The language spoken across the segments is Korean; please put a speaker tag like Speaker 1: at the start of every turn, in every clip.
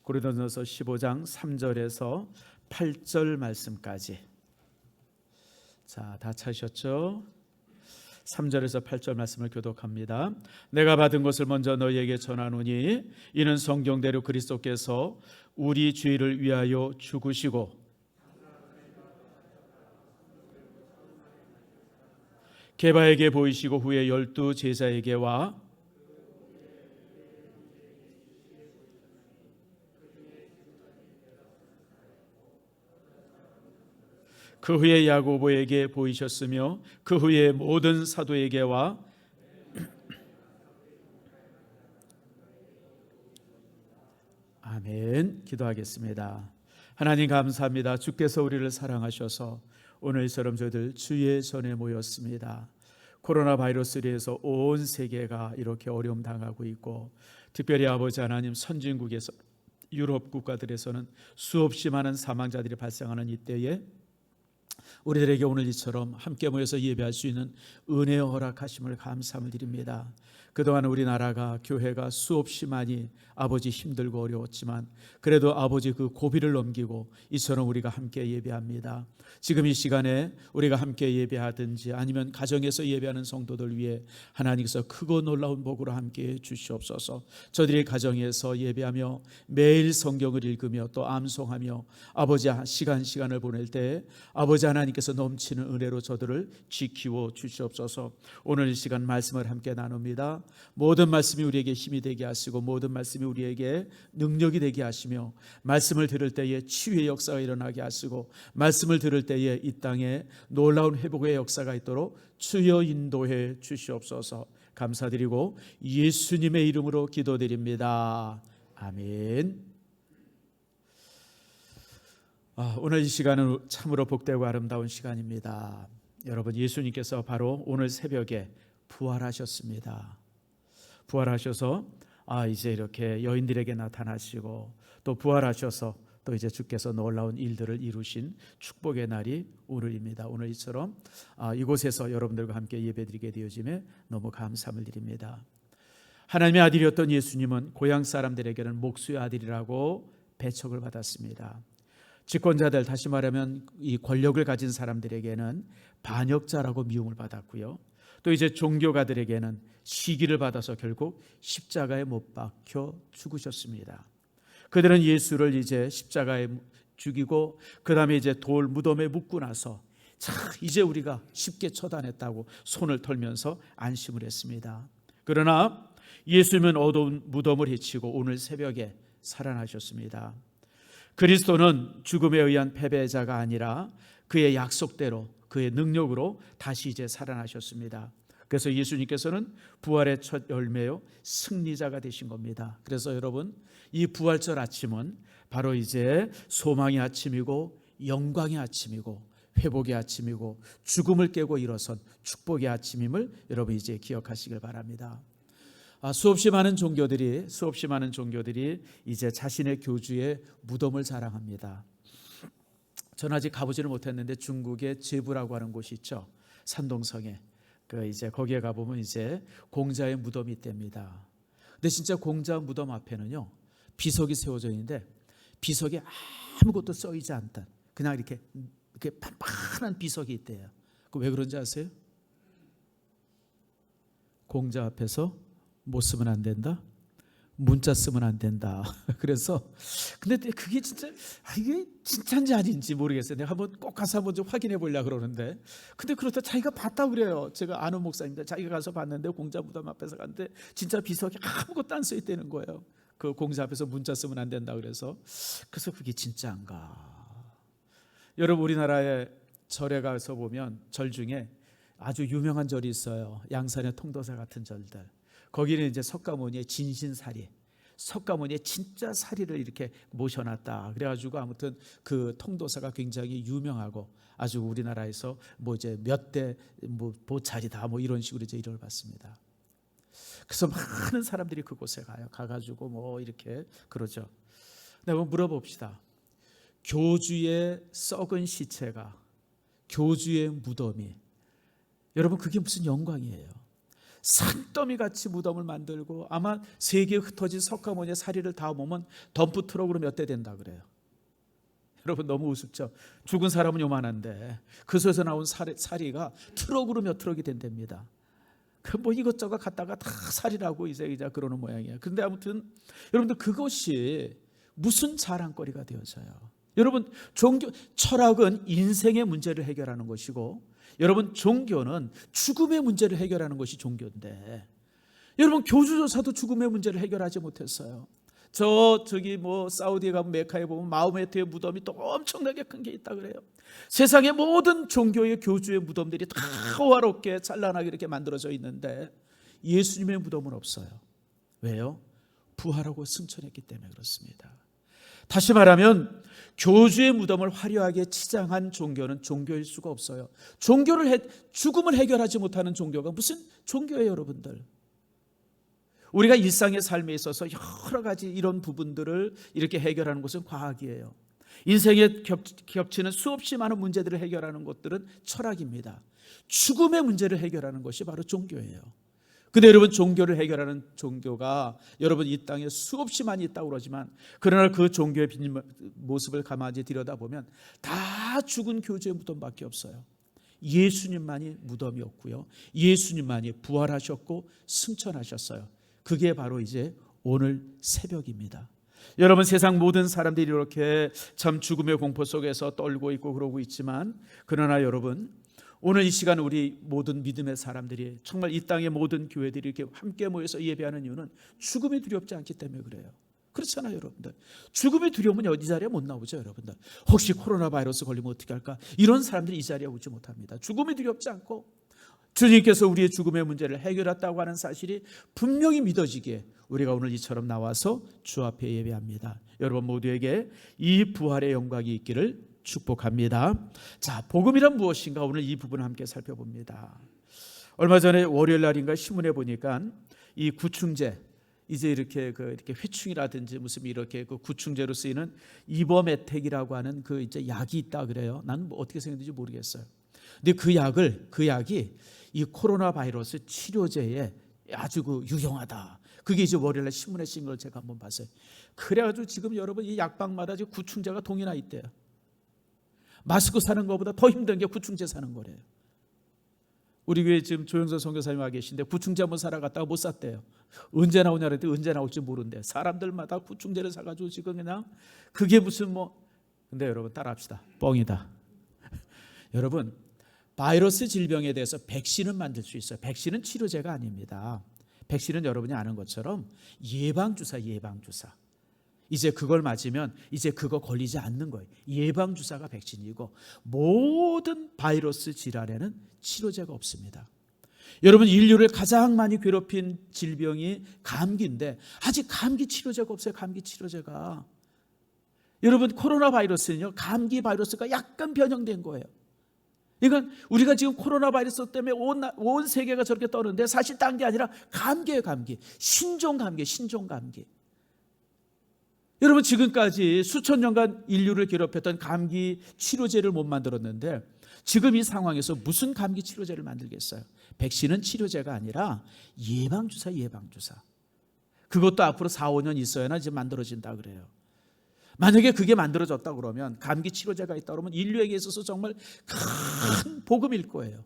Speaker 1: 고린도전서 15장 3절에서 8절 말씀까지. 자, 다 찾으셨죠? 3절에서 8절 말씀을 교독합니다. 내가 받은 것을 먼저 너희에게 전하노니 이는 성경대로 그리스도께서 우리 죄를 위하여 죽으시고 게바에게 보이시고 후에 12 제자에게와 그 후에 야고보에게 보이셨으며 그 후에 모든 사도에게와 아멘. 기도하겠습니다. 하나님 감사합니다. 주께서 우리를 사랑하셔서 오늘처럼 저희들 주의 전에 모였습니다. 코로나 바이러스로 인해서 온 세계가 이렇게 어려움 당하고 있고, 특별히 아버지 하나님 선진국에서 유럽 국가들에서는 수없이 많은 사망자들이 발생하는 이때에 우리들에게 오늘 이처럼 함께 모여서 예배할 수 있는 은혜 허락하심을 감사함을 드립니다. 그동안 우리나라가 교회가 수없이 많이 아버지 힘들고 어려웠지만 그래도 아버지 그 고비를 넘기고 이처럼 우리가 함께 예배합니다. 지금 이 시간에 우리가 함께 예배하든지 아니면 가정에서 예배하는 성도들 위해 하나님께서 크고 놀라운 복으로 함께 주시옵소서. 저들이 가정에서 예배하며 매일 성경을 읽으며 또 암송하며 아버지 시간을 보낼 때 아버지 하나님께서 넘치는 은혜로 저들을 지키워 주시옵소서. 오늘 이 시간 말씀을 함께 나눕니다. 모든 말씀이 우리에게 힘이 되게 하시고 모든 말씀이 우리에게 능력이 되게 하시며 말씀을 들을 때에 치유의 역사가 일어나게 하시고 말씀을 들을 때에 이 땅에 놀라운 회복의 역사가 있도록 주여 인도해 주시옵소서. 감사드리고 예수님의 이름으로 기도드립니다. 아멘. 오늘 이 시간은 참으로 복되고 아름다운 시간입니다. 여러분, 예수님께서 바로 오늘 새벽에 부활하셨습니다. 부활하셔서 이제 이렇게 여인들에게 나타나시고 또 부활하셔서 또 이제 주께서 놀라운 일들을 이루신 축복의 날이 오늘입니다. 오늘 이처럼 이곳에서 여러분들과 함께 예배드리게 되어짐에 너무 감사함을 드립니다. 하나님의 아들이었던 예수님은 고향 사람들에게는 목수의 아들이라고 배척을 받았습니다. 집권자들, 다시 말하면 이 권력을 가진 사람들에게는 반역자라고 미움을 받았고요. 또 이제 종교가들에게는 시기를 받아서 결국 십자가에 못 박혀 죽으셨습니다. 그들은 예수를 이제 십자가에 죽이고 그 다음에 이제 돌 무덤에 묻고 나서 이제 우리가 쉽게 처단했다고 손을 털면서 안심을 했습니다. 그러나 예수님은 어두운 무덤을 헤치고 오늘 새벽에 살아나셨습니다. 그리스도는 죽음에 의한 패배자가 아니라 그의 약속대로 그의 능력으로 다시 이제 살아나셨습니다. 그래서 예수님께서는 부활의 첫 열매요 승리자가 되신 겁니다. 그래서 여러분, 이 부활절 아침은 바로 이제 소망의 아침이고 영광의 아침이고 회복의 아침이고 죽음을 깨고 일어선 축복의 아침임을 여러분 이제 기억하시길 바랍니다. 수없이 많은 종교들이 이제 자신의 교주의 무덤을 자랑합니다. 저는 아직 가보지는 못했는데 중국의 제부라고 하는 곳이 있죠. 산동성에 이제 거기에 가보면 이제 공자의 무덤이 있답니다. 근데 진짜 공자 무덤 앞에는요 비석이 세워져 있는데 비석에 아무것도 써있지 않던 그냥 이렇게 판판한 비석이 있대요. 그 왜 그런지 아세요? 공자 앞에서 못 쓰면 안 된다. 문자 쓰면 안 된다. 그래서 근데 그게 진짜 이게 진짜인지 아닌지 모르겠어요. 내가 꼭 가서 한번 좀 확인해 보려고 그러는데 근데 그렇다 자기가 봤다 그래요. 제가 아는 목사입니다. 자기가 가서 봤는데 공자 무덤 앞에서 갔는데 진짜 비석이 아무것도 안 써 있다는 거예요. 그 공자 앞에서 문자 쓰면 안 된다 그래서 그게 진짜인가? 여러분, 우리나라의 절에 가서 보면 절 중에 아주 유명한 절이 있어요. 양산의 통도사 같은 절들. 거기는 이제 석가모니의 진신사리, 석가모니의 진짜 사리를 이렇게 모셔놨다. 그래가지고 아무튼 그 통도사가 굉장히 유명하고 아주 우리나라에서 이제 몇 대 보찰이다 이런 식으로 이제 이름을 받습니다. 그래서 많은 사람들이 그곳에 가가지고 이렇게 그러죠. 근데 한번 물어봅시다. 교주의 썩은 시체가, 교주의 무덤이, 여러분 그게 무슨 영광이에요? 산더미 같이 무덤을 만들고 아마 세계에 흩어진 석가모니의 사리를 다 모으면 덤프 트럭으로 몇 대 된다 그래요. 여러분 너무 우습죠? 죽은 사람은 요만한데 그 속에서 나온 사리가 트럭으로 몇 트럭이 된답니다. 그 뭐 이것저것 갖다가 다 살이라고 이제 그러는 모양이에요. 그런데 아무튼 여러분들 그것이 무슨 자랑거리가 되어져요? 여러분 종교 철학은 인생의 문제를 해결하는 것이고 여러분 종교는 죽음의 문제를 해결하는 것이 종교인데 여러분 교주조사도 죽음의 문제를 해결하지 못했어요. 저기 뭐 사우디에 가면 메카에 보면 마호메트의 무덤이 또 엄청나게 큰 게 있다 그래요. 세상의 모든 종교의 교주의 무덤들이 다 호화롭게 찬란하게 이렇게 만들어져 있는데 예수님의 무덤은 없어요. 왜요? 부활하고 승천했기 때문에 그렇습니다. 다시 말하면 교주의 무덤을 화려하게 치장한 종교는 종교일 수가 없어요. 죽음을 해결하지 못하는 종교가 무슨 종교예요, 여러분들? 우리가 일상의 삶에 있어서 여러 가지 이런 부분들을 이렇게 해결하는 것은 과학이에요. 인생에 겹치는 수없이 많은 문제들을 해결하는 것들은 철학입니다. 죽음의 문제를 해결하는 것이 바로 종교예요. 근데 여러분 종교를 해결하는 종교가 여러분 이 땅에 수없이 많이 있다고 그러지만 그러나 그 종교의 모습을 가만히 들여다보면 다 죽은 교주의 무덤밖에 없어요. 예수님만이 무덤이었고요. 예수님만이 부활하셨고 승천하셨어요. 그게 바로 이제 오늘 새벽입니다. 여러분 세상 모든 사람들이 이렇게 참 죽음의 공포 속에서 떨고 있고 그러고 있지만 그러나 여러분 오늘 이 시간 우리 모든 믿음의 사람들이 정말 이 땅의 모든 교회들이 이렇게 함께 모여서 예배하는 이유는 죽음이 두렵지 않기 때문에 그래요. 그렇잖아요, 여러분들. 죽음이 두려우면 어디 자리에 못 나오죠, 여러분들. 혹시 코로나 바이러스 걸리면 어떻게 할까? 이런 사람들이 이 자리에 오지 못합니다. 죽음이 두렵지 않고 주님께서 우리의 죽음의 문제를 해결했다고 하는 사실이 분명히 믿어지기에 우리가 오늘 이처럼 나와서 주 앞에 예배합니다. 여러분 모두에게 이 부활의 영광이 있기를 축복합니다. 자, 복음이란 무엇인가 오늘 이 부분을 함께 살펴봅니다. 얼마 전에 월요일 날인가 신문에 보니까 이 구충제 이제 이렇게 회충이라든지 무슨 이렇게 그 구충제로 쓰이는 이버메텍이라고 하는 그 이제 약이 있다 그래요. 나는 뭐 어떻게 생겼는지 모르겠어요. 근데 그 약이 이 코로나 바이러스 치료제에 아주 그 유용하다. 그게 이제 월요일날 신문에 쓰인 걸 제가 한번 봤어요. 그래가지고 지금 여러분 이 약방마다 지금 구충제가 동이나 있대요. 마스크 사는 것보다 더 힘든 게 구충제 사는 거래요. 우리 교회 지금 조영선 선교사님 와 계신데 구충제 한번 사러 갔다가 못 샀대요. 언제 나오냐 그랬더니 언제 나올지 모른대. 사람들마다 구충제를 사가지고 지금 그냥 그게 무슨 근데 여러분 따라합시다. 뻥이다. 여러분 바이러스 질병에 대해서 백신은 만들 수 있어요. 백신은 치료제가 아닙니다. 백신은 여러분이 아는 것처럼 예방주사. 이제 그걸 맞으면 이제 그거 걸리지 않는 거예요. 예방주사가 백신이고 모든 바이러스 질환에는 치료제가 없습니다. 여러분 인류를 가장 많이 괴롭힌 질병이 감기인데 아직 감기 치료제가 없어요. 감기 치료제가. 여러분 코로나 바이러스는요. 감기 바이러스가 약간 변형된 거예요. 그러니까 우리가 지금 코로나 바이러스 때문에 온 세계가 저렇게 떠는데 사실 딴 게 아니라 감기예요. 감기. 신종 감기. 여러분 지금까지 수천 년간 인류를 괴롭혔던 감기 치료제를 못 만들었는데 지금 이 상황에서 무슨 감기 치료제를 만들겠어요? 백신은 치료제가 아니라 예방주사. 그것도 앞으로 4, 5년 있어야나 이제 만들어진다 그래요. 만약에 그게 만들어졌다 그러면 감기 치료제가 있다 그러면 인류에게 있어서 정말 큰 복음일 거예요.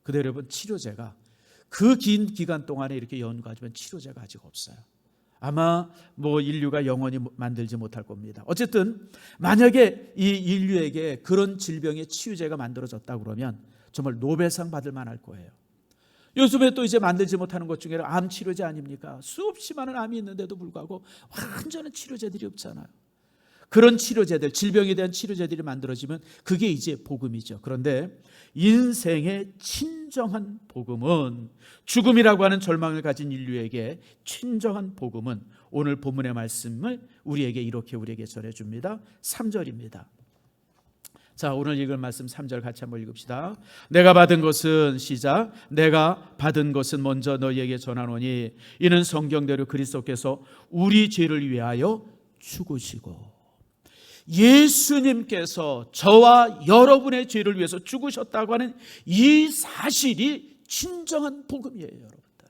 Speaker 1: 근데 여러분 치료제가 그 긴 기간 동안에 이렇게 연구하지만 치료제가 아직 없어요. 아마 인류가 영원히 만들지 못할 겁니다. 어쨌든 만약에 이 인류에게 그런 질병의 치유제가 만들어졌다 그러면 정말 노벨상 받을 만할 거예요. 요즘에 또 이제 만들지 못하는 것 중에 암 치료제 아닙니까? 수없이 많은 암이 있는데도 불구하고 완전한 치료제들이 없잖아요. 그런 치료제들, 질병에 대한 치료제들이 만들어지면 그게 이제 복음이죠. 그런데 인생의 진정한 복음은 죽음이라고 하는 절망을 가진 인류에게 진정한 복음은 오늘 본문의 말씀을 우리에게 전해줍니다. 3절입니다. 자, 오늘 읽을 말씀 3절 같이 한번 읽읍시다. 내가 받은 것은 시작. 내가 받은 것은 먼저 너희에게 전하노니 이는 성경대로 그리스도께서 우리 죄를 위하여 죽으시고 예수님께서 저와 여러분의 죄를 위해서 죽으셨다고 하는 이 사실이 진정한 복음이에요, 여러분들.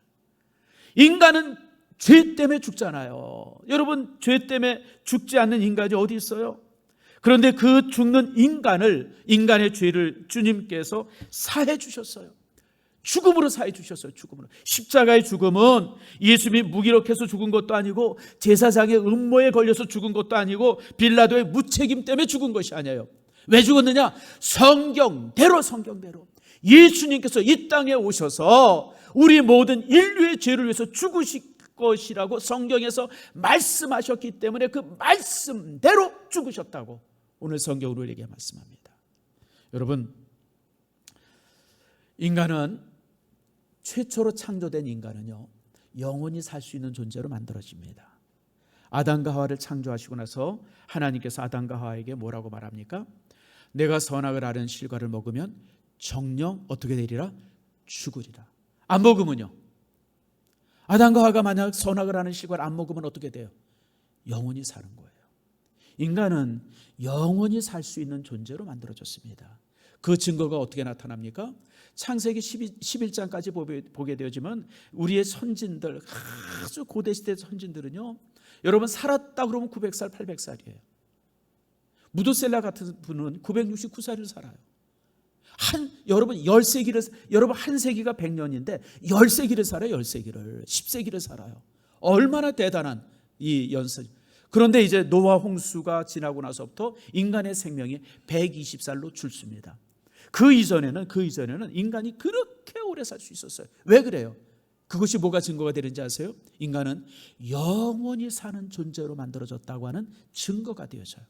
Speaker 1: 인간은 죄 때문에 죽잖아요. 여러분, 죄 때문에 죽지 않는 인간이 어디 있어요? 그런데 그 죽는 인간의 죄를 주님께서 사해 주셨어요. 죽음으로 사해 주셨어요. 죽음으로. 십자가의 죽음은 예수님이 무기력해서 죽은 것도 아니고 제사장의 음모에 걸려서 죽은 것도 아니고 빌라도의 무책임 때문에 죽은 것이 아니에요. 왜 죽었느냐? 성경대로 예수님께서 이 땅에 오셔서 우리 모든 인류의 죄를 위해서 죽으실 것이라고 성경에서 말씀하셨기 때문에 그 말씀대로 죽으셨다고 오늘 성경으로 우리에게 말씀합니다. 여러분, 인간은 최초로 창조된 인간은요, 영원히 살 수 있는 존재로 만들어집니다. 아담과 하와를 창조하시고 나서 하나님께서 아담과 하와에게 뭐라고 말합니까? 내가 선악을 아는 실과를 먹으면 정녕 어떻게 되리라? 죽으리라. 안 먹으면요, 아담과 하와가 만약 선악을 아는 실과를 안 먹으면 어떻게 돼요? 영원히 사는 거예요. 인간은 영원히 살 수 있는 존재로 만들어졌습니다. 그 증거가 어떻게 나타납니까? 창세기 11장까지 보게 되어지면 우리의 선진들, 아주 고대시대 선진들은요, 여러분 살았다 그러면 900살, 800살이에요. 무드셀라 같은 분은 969살을 살아요. 여러분 10세기를, 여러분 한 세기가 100년인데 10세기를 살아요. 10세기를 살아요. 얼마나 대단한 이 연세. 그런데 이제 노아 홍수가 지나고 나서부터 인간의 생명이 120살로 줄습니다. 그 이전에는 인간이 그렇게 오래 살 수 있었어요. 왜 그래요? 그것이 뭐가 증거가 되는지 아세요? 인간은 영원히 사는 존재로 만들어졌다고 하는 증거가 되어져요.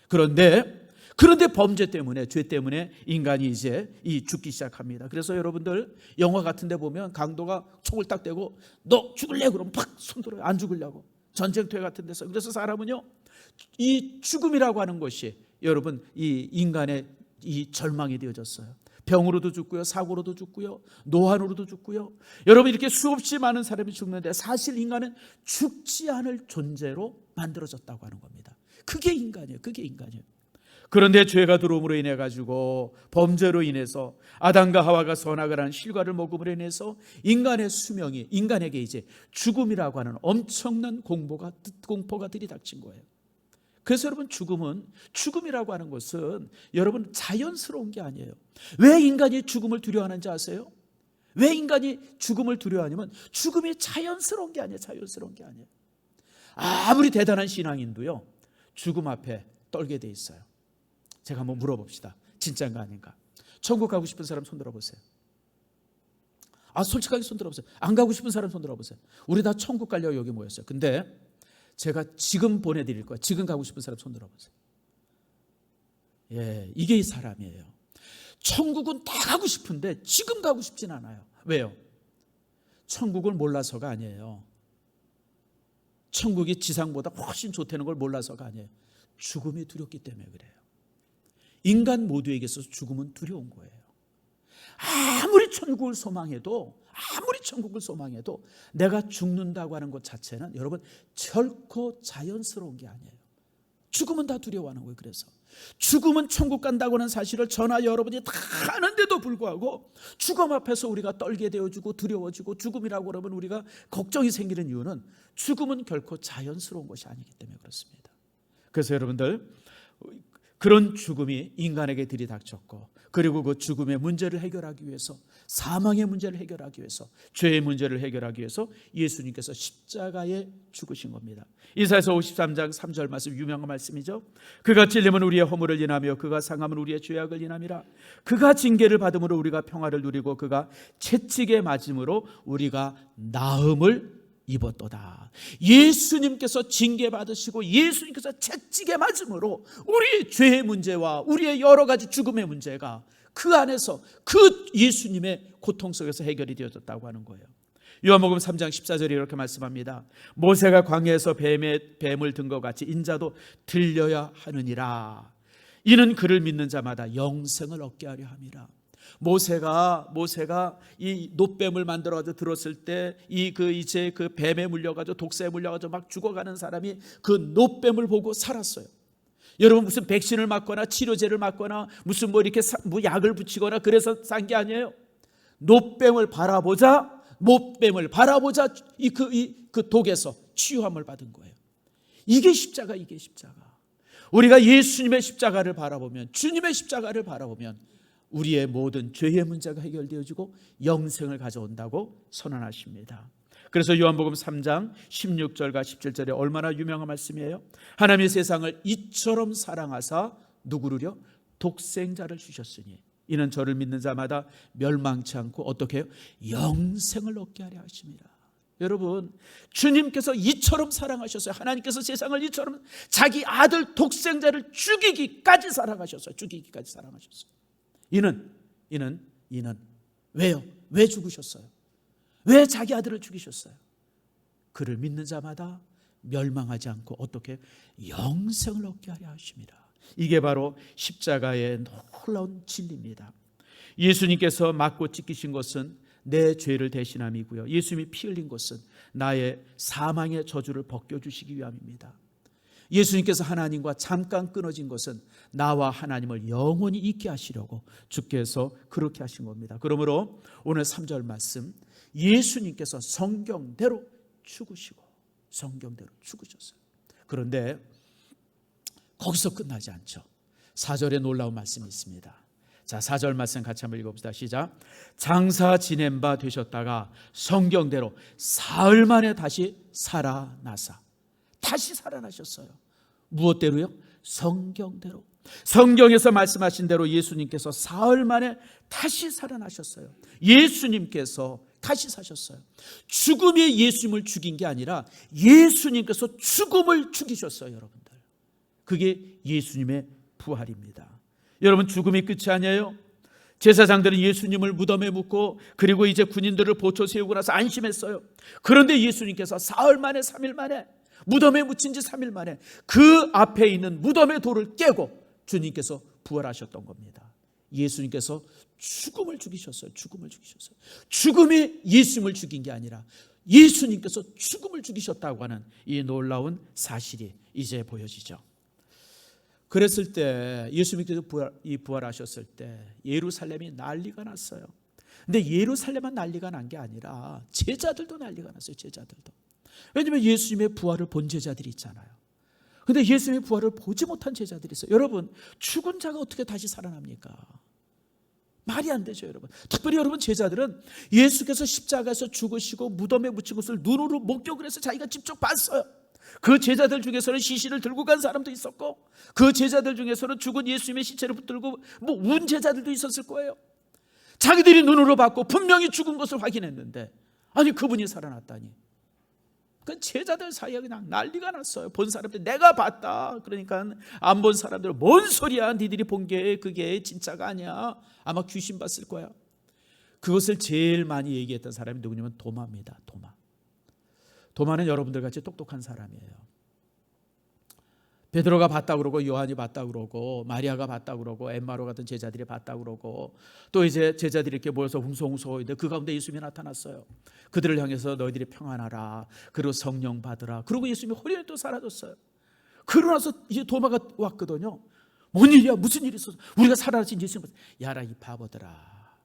Speaker 1: 그런데 범죄 때문에, 죄 때문에 인간이 이제 죽기 시작합니다. 그래서 여러분들 영화 같은 데 보면 강도가 총을 딱 대고 너 죽을래? 그러면 팍 손들어요. 안 죽으려고. 전쟁터에 같은 데서. 그래서 사람은요, 이 죽음이라고 하는 것이 여러분 이 인간의 이 절망이 되어졌어요. 병으로도 죽고요, 사고로도 죽고요, 노환으로도 죽고요. 여러분 이렇게 수없이 많은 사람이 죽는데 사실 인간은 죽지 않을 존재로 만들어졌다고 하는 겁니다. 그게 인간이에요. 그런데 죄가 들어옴으로 인해 가지고 범죄로 인해서 아담과 하와가 선악을 한 실과를 먹음으로 인해서 인간의 수명이, 인간에게 이제 죽음이라고 하는 엄청난 공포가 들이닥친 거예요. 그래서 여러분 죽음이라고 하는 것은 여러분 자연스러운 게 아니에요. 왜 인간이 죽음을 두려워하는지 아세요? 왜 인간이 죽음을 두려워하냐면 죽음이 자연스러운 게 아니에요. 아무리 대단한 신앙인도요, 죽음 앞에 떨게 돼 있어요. 제가 한번 물어봅시다. 진짜인가 아닌가? 천국 가고 싶은 사람 손 들어보세요. 솔직하게 손 들어보세요. 안 가고 싶은 사람 손 들어보세요. 우리 다 천국 가려고 여기 모였어요. 근데 제가 지금 보내드릴 거예요. 지금 가고 싶은 사람 손 들어보세요. 예, 이게 이 사람이에요. 천국은 다 가고 싶은데 지금 가고 싶진 않아요. 왜요? 천국을 몰라서가 아니에요. 천국이 지상보다 훨씬 좋다는 걸 몰라서가 아니에요. 죽음이 두렵기 때문에 그래요. 인간 모두에게 있어서 죽음은 두려운 거예요. 아무리 천국을 소망해도 내가 죽는다고 하는 것 자체는 여러분 결코 자연스러운 게 아니에요. 죽음은 다 두려워하는 거예요. 그래서 죽음은 천국 간다고 하는 사실을 저나 여러분이 다 아는데도 불구하고 죽음 앞에서 우리가 떨게 되어지고 두려워지고 죽음이라고 그러면 우리가 걱정이 생기는 이유는 죽음은 결코 자연스러운 것이 아니기 때문에 그렇습니다. 그래서 여러분들 그런 죽음이 인간에게 들이닥쳤고, 그리고 그 죽음의 문제를 해결하기 위해서, 사망의 문제를 해결하기 위해서, 죄의 문제를 해결하기 위해서 예수님께서 십자가에 죽으신 겁니다. 이사야서 53장 3절 말씀, 유명한 말씀이죠. 그가 찔림은 우리의 허물을 인하며 그가 상함은 우리의 죄악을 인함이라. 그가 징계를 받음으로 우리가 평화를 누리고 그가 채찍에 맞음으로 우리가 나음을 입었도다. 예수님께서 징계받으시고 예수님께서 채찍에 맞음으로 우리의 죄의 문제와 우리의 여러 가지 죽음의 문제가 그 안에서 그 예수님의 고통 속에서 해결이 되어졌다고 하는 거예요. 요한복음 3장 14절에 이렇게 말씀합니다. 모세가 광야에서 뱀을 든 것 같이 인자도 들려야 하느니라. 이는 그를 믿는 자마다 영생을 얻게 하려 함이라. 모세가 이 놋뱀을 만들어 가지고 들었을 때 이제 그 뱀에 물려 가지고 독사에 물려 가지고 막 죽어가는 사람이 그 놋뱀을 보고 살았어요. 여러분 무슨 백신을 맞거나 치료제를 맞거나 무슨 뭐 이렇게 뭐 약을 붙이거나 그래서 산 게 아니에요. 노뱀을 바라보자 그 독에서 치유함을 받은 거예요. 이게 십자가. 우리가 예수님의 십자가를 바라보면, 주님의 십자가를 바라보면 우리의 모든 죄의 문제가 해결되어지고 영생을 가져온다고 선언하십니다. 그래서 요한복음 3장 16절과 17절에 얼마나 유명한 말씀이에요. 하나님의 세상을 이처럼 사랑하사 누구를요? 독생자를 주셨으니 이는 저를 믿는 자마다 멸망치 않고 어떻게 해요? 영생을 얻게 하려 하심이라. 여러분, 주님께서 이처럼 사랑하셨어요. 하나님께서 세상을 이처럼 자기 아들 독생자를 죽이기까지 사랑하셨어요. 이는 왜요? 왜 죽으셨어요? 왜 자기 아들을 죽이셨어요? 그를 믿는 자마다 멸망하지 않고 어떻게 영생을 얻게 하려 하심이라. 이게 바로 십자가의 놀라운 진리입니다. 예수님께서 맞고 찢기신 것은 내 죄를 대신함이고요, 예수님이 피 흘린 것은 나의 사망의 저주를 벗겨주시기 위함입니다. 예수님께서 하나님과 잠깐 끊어진 것은 나와 하나님을 영원히 있게 하시려고 주께서 그렇게 하신 겁니다. 그러므로 오늘 3절 말씀, 예수님께서 성경대로 죽으셨어요. 그런데 거기서 끝나지 않죠. 4절에 놀라운 말씀이 있습니다. 자, 4절 말씀 같이 한번 읽어봅시다. 시작. 장사 지낸 바 되셨다가 성경대로 사흘 만에 다시 살아나사. 다시 살아나셨어요. 무엇대로요? 성경대로. 성경에서 말씀하신 대로 예수님께서 사흘 만에 다시 살아나셨어요. 예수님께서 다시 사셨어요. 죽음이 예수님을 죽인 게 아니라 예수님께서 죽음을 죽이셨어요, 여러분들. 그게 예수님의 부활입니다. 여러분, 죽음이 끝이 아니에요. 제사장들은 예수님을 무덤에 묻고 그리고 이제 군인들을 보초 세우고 나서 안심했어요. 그런데 예수님께서 사흘 만에 3일 만에 무덤에 묻힌 지 3일 만에 그 앞에 있는 무덤의 돌을 깨고 주님께서 부활하셨던 겁니다. 예수님께서 죽음을 죽이셨어요. 죽음이 예수님을 죽인 게 아니라 예수님께서 죽음을 죽이셨다고 하는 이 놀라운 사실이 이제 보여지죠. 그랬을 때 예수님께서 부활하셨을 때 예루살렘이 난리가 났어요. 근데 예루살렘만 난리가 난 게 아니라 제자들도 난리가 났어요. 왜냐하면 예수님의 부활을 본 제자들이 있잖아요. 근데 예수님의 부활을 보지 못한 제자들이 있어요. 여러분, 죽은 자가 어떻게 다시 살아납니까? 말이 안 되죠, 여러분. 특별히 여러분, 제자들은 예수께서 십자가에서 죽으시고 무덤에 묻힌 것을 눈으로 목격을 해서 자기가 직접 봤어요. 그 제자들 중에서는 시신을 들고 간 사람도 있었고, 그 제자들 중에서는 죽은 예수님의 시체를 붙들고 운 제자들도 있었을 거예요. 자기들이 눈으로 봤고 분명히 죽은 것을 확인했는데, 아니 그분이 살아났다니. 그 제자들 사이에 그냥 난리가 났어요. 본 사람들 내가 봤다. 그러니까 안 본 사람들은 뭔 소리야, 니들이 본 게 그게 진짜가 아니야. 아마 귀신 봤을 거야. 그것을 제일 많이 얘기했던 사람이 누구냐면 도마입니다. 도마는 여러분들 같이 똑똑한 사람이에요. 베드로가 봤다 그러고 요한이 봤다 그러고 마리아가 봤다 그러고 엠마로 같은 제자들이 봤다 그러고 또 이제 제자들이 이렇게 모여서 웅성웅성인데 그 가운데 예수님이 나타났어요. 그들을 향해서 너희들이 평안하라, 그리고 성령 받으라. 그리고 예수님이 호련히 또 사라졌어요. 그러고 나서 이제 도마가 왔거든요. 뭔 일이야, 무슨 일이 있었어? 우리가 살아나신 예수님. 야라 이 바보들아,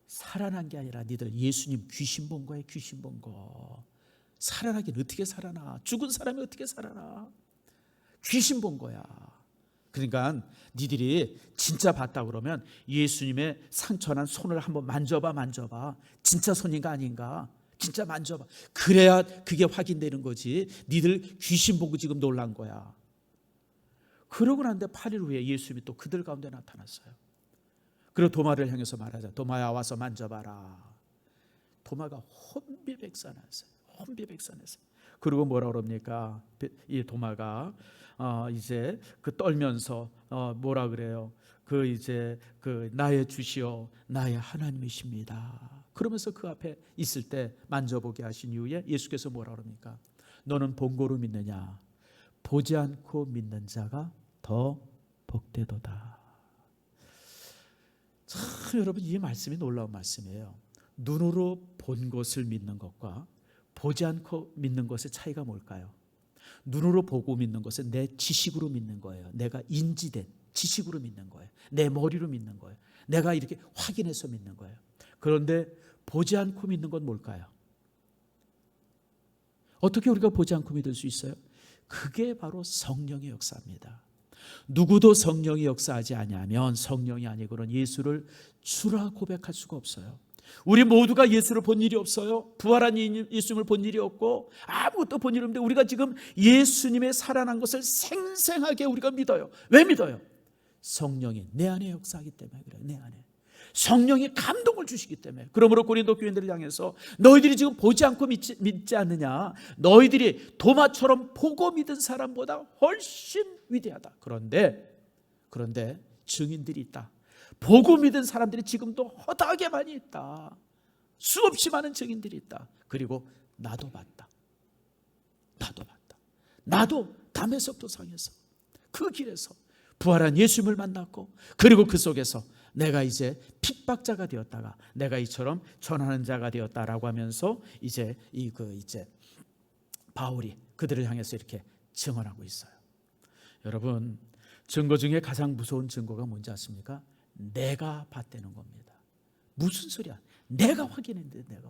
Speaker 1: 살아난 게 아니라 니들 예수님 귀신 본 거예요. 귀신 본 거. 살아나긴 어떻게 살아나? 죽은 사람이 어떻게 살아나? 귀신 본 거야. 그러니까 니들이 진짜 봤다 그러면 예수님의 상처난 손을 한번 만져봐. 진짜 손인가 아닌가? 진짜 만져봐. 그래야 그게 확인되는 거지. 니들 귀신 보고 지금 놀란 거야. 그러고 난데 8일 후에 예수님이 또 그들 가운데 나타났어요. 그리고 도마를 향해서 말하자. 도마야, 와서 만져봐라. 도마가 혼비백산했어요. 그리고 뭐라 그럽니까? 이 도마가 이제 그 떨면서 뭐라 그래요? 그 이제 그 나의 주시오, 나의 하나님이십니다. 그러면서 그 앞에 있을 때 만져보게 하신 이후에 예수께서 뭐라 그럽니까? 너는 본고로 믿느냐? 보지 않고 믿는 자가 더 복되도다. 참 여러분, 이 말씀이 놀라운 말씀이에요. 눈으로 본 것을 믿는 것과 보지 않고 믿는 것의 차이가 뭘까요? 눈으로 보고 믿는 것은 내 지식으로 믿는 거예요. 내가 인지된 지식으로 믿는 거예요. 내 머리로 믿는 거예요. 내가 이렇게 확인해서 믿는 거예요. 그런데 보지 않고 믿는 건 뭘까요? 어떻게 우리가 보지 않고 믿을 수 있어요? 그게 바로 성령의 역사입니다. 누구도 성령이 역사하지 아니하면 성령이 아니고는 예수를 주라 고백할 수가 없어요. 우리 모두가 예수를 본 일이 없어요. 부활한 예수님을 본 일이 없고 아무것도 본 일이 없는데 우리가 지금 예수님의 살아난 것을 생생하게 우리가 믿어요. 왜 믿어요? 성령이 내 안에 역사하기 때문에 그래요. 내 안에 성령이 감동을 주시기 때문에. 그러므로 고린도 교인들을 향해서 너희들이 지금 보지 않고 믿지 않느냐, 너희들이 도마처럼 보고 믿은 사람보다 훨씬 위대하다. 그런데 증인들이 있다. 보고 믿은 사람들이 지금도 허다하게 많이 있다. 수없이 많은 증인들이 있다. 그리고 나도 봤다. 나도 다메섹 도상에서 그 길에서 부활한 예수님을 만났고, 그리고 그 속에서 내가 이제 핍박자가 되었다가 내가 이처럼 전하는 자가 되었다라고 하면서 이제 바울이 그들을 향해서 이렇게 증언하고 있어요. 여러분, 증거 중에 가장 무서운 증거가 뭔지 아십니까? 내가 봤다는 겁니다. 무슨 소리야? 내가 확인했는데.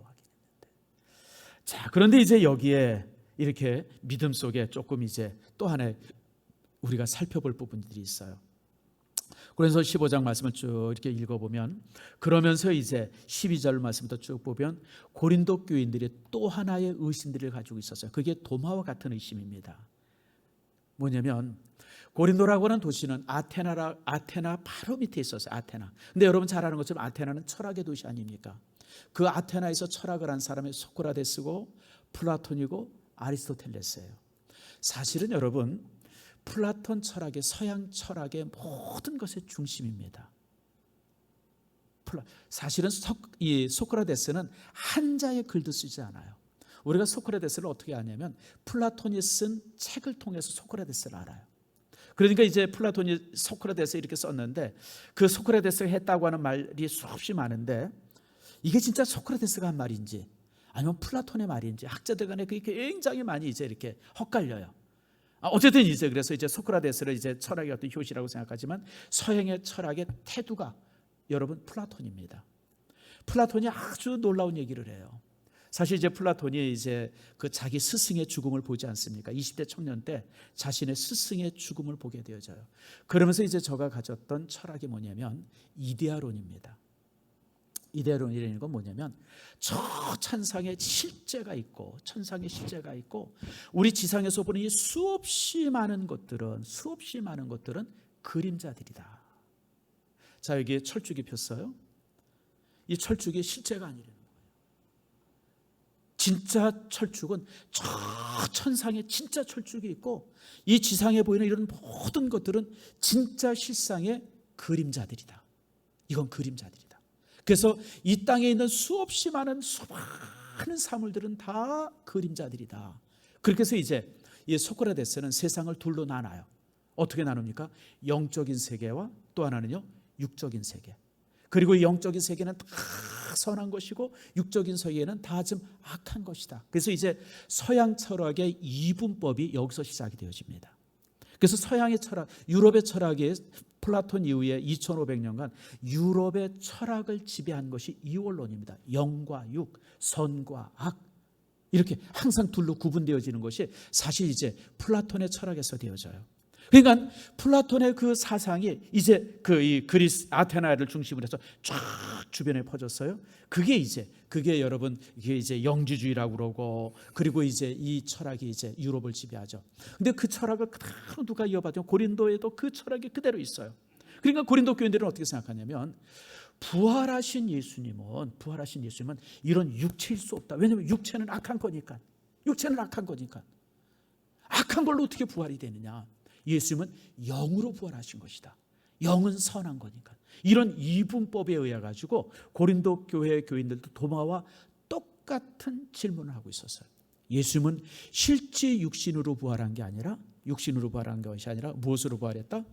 Speaker 1: 자, 그런데 이제 여기에 이렇게 믿음 속에 조금 이제 또 하나의 우리가 살펴볼 부분들이 있어요. 그래서 15장 말씀을 쭉 이렇게 읽어보면, 그러면서 이제 12절 말씀부터 쭉 보면 고린도 교인들이 또 하나의 의심들을 가지고 있었어요. 그게 도마와 같은 의심입니다. 뭐냐면 고린도라고 하는 도시는 아테나 바로 밑에 있었어요. 아테나. 근데 여러분 잘 아는 것처럼 아테나는 철학의 도시 아닙니까? 그 아테나에서 철학을 한 사람이 소크라테스고 플라톤이고 아리스토텔레스예요. 사실은 여러분, 플라톤 철학의 서양 철학의 모든 것의 중심입니다. 사실은 이 소크라테스는 한자의 글도 쓰지 않아요. 우리가 소크라테스를 어떻게 아냐면 플라톤이 쓴 책을 통해서 소크라테스를 알아요. 그러니까 이제 플라톤이 소크라테스 이렇게 썼는데 그 소크라테스가 했다고 하는 말이 수없이 많은데 이게 진짜 소크라테스가 한 말인지 아니면 플라톤의 말인지 학자들 간에 그게 굉장히 많이 이제 이렇게 헛갈려요. 어쨌든 이제 그래서 이제 소크라테스를 이제 철학의 어떤 효시라고 생각하지만 서양의 철학의 태두가 여러분 플라톤입니다. 플라톤이 아주 놀라운 얘기를 해요. 사실 이제 플라톤이 이제 그 자기 스승의 죽음을 보지 않습니까? 20대 청년 때 자신의 스승의 죽음을 보게 되어져요. 그러면서 이제 저가 가졌던 철학이 뭐냐면 이데아론입니다. 이데아론이라는 건 뭐냐면 저 천상에 실제가 있고 우리 지상에서 보는 이 수없이 많은 것들은 그림자들이다. 자, 여기에 철쭉이 폈어요. 이 철쭉이 실제가 아니라는 거예요. 진짜 철쭉은 저 천상에 진짜 철쭉이 있고 이 지상에 보이는 이런 모든 것들은 진짜 실상의 그림자들이다. 이건 그림자들이다. 그래서 이 땅에 있는 수없이 많은 수많은 사물들은 다 그림자들이다. 그렇게 해서 이제 이 소크라테스는 세상을 둘로 나눠요. 어떻게 나눕니까? 영적인 세계와 또 하나는요, 육적인 세계. 그리고 이 영적인 세계는 다 선한 것이고 육적인 세계는 다 좀 악한 것이다. 그래서 이제 서양 철학의 이분법이 여기서 시작이 되어집니다. 그래서 서양의 철학, 유럽의 철학이 플라톤 이후에 2500년간 유럽의 철학을 지배한 것이 이원론입니다. 영과 육, 선과 악, 이렇게 항상 둘로 구분되어지는 것이 사실 이제 플라톤의 철학에서 되어져요. 그러니까 플라톤의 그 사상이 이제 이 그리스 아테나를 중심으로 해서 쫙 주변에 퍼졌어요. 그게 여러분 이게 이제 영지주의라고 그러고, 그리고 이제 이 철학이 이제 유럽을 지배하죠. 근데 그 철학을 그대로 누가 이어받으면 고린도에도 그 철학이 그대로 있어요. 그러니까 고린도 교인들은 어떻게 생각하냐면 부활하신 예수님은 이런 육체일 수 없다. 왜냐하면 육체는 악한 거니까. 악한 걸로 어떻게 부활이 되느냐. 예수님은 영으로 부활하신 것이다. 영은 선한 거니까. 이런 이분법에 의해 가지고 고린도 교회 교인들도 도마와 똑같은 질문을 하고 있었어요. 예수님은 실제 육신으로 부활한 것이 아니라 무엇으로 부활했다?